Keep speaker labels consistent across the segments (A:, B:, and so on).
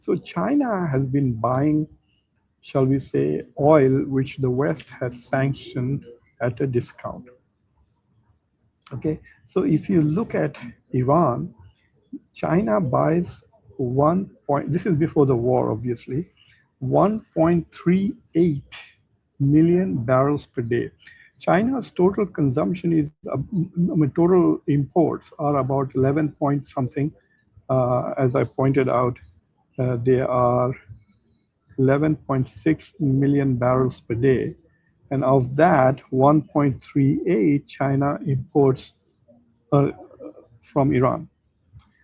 A: So China has been buying, shall we say, oil which the West has sanctioned at a discount. Okay, so if you look at Iran, China buys one point. This is before the war, obviously. 1.38 million barrels per day. China's total consumption is, total imports are about 11 point something. As I pointed out, they are 11.6 million barrels per day. And of that, 1.38 China imports uh, from Iran,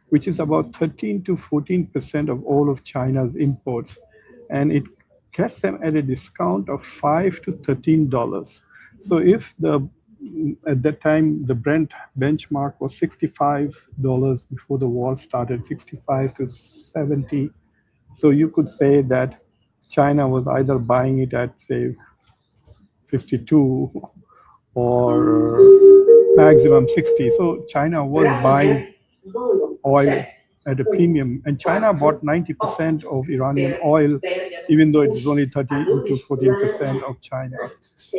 A: which is about 13 to 14% of all of China's imports. And it gets them at a discount of $5 to $13. So if the at that time the Brent benchmark was $65 before the war started, 65 to 70. So you could say that China was either buying it at say 52 or maximum 60. So China was buying oil at a premium, and China bought 90% of Iranian oil, even though it was only 30 to 14% of China.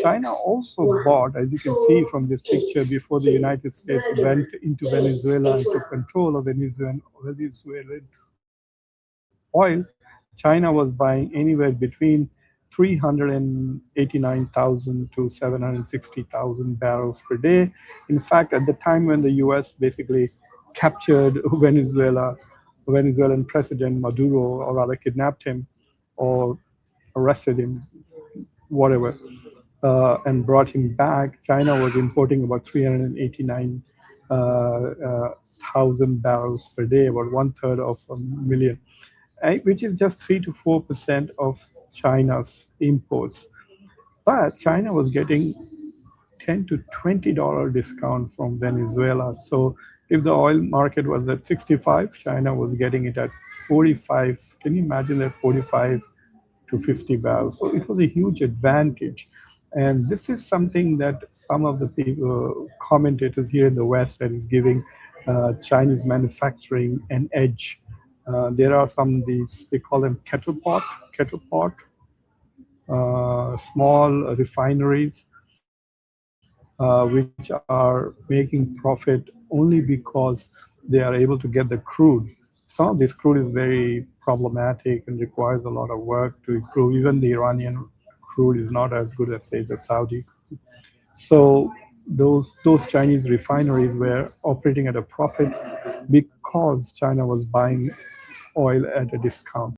A: China also bought, as you can see from this picture, before the United States went into Venezuela and took control of Venezuelan oil, China was buying anywhere between 389,000 to 760,000 barrels per day. In fact, at the time when the US basically captured Venezuelan President Maduro, or rather kidnapped him or arrested him, whatever, and brought him back, China was importing about 389 thousand barrels per day, about one third of a million, which is just 3 to 4% of China's imports. But China was getting $10 to $20 discount from Venezuela. So if the oil market was at 65, China was getting it at 45. Can you imagine that? 45 to 50 barrels. So it was a huge advantage. And this is something that some of the people, commentators here in the West, that is giving Chinese manufacturing an edge. There are some these, they call them kettle pot, small refineries, which are making profit only because they are able to get the crude. Some of this crude is very problematic and requires a lot of work to improve. Even the Iranian crude is not as good as, say, the Saudi. So those Chinese refineries were operating at a profit because China was buying oil at a discount.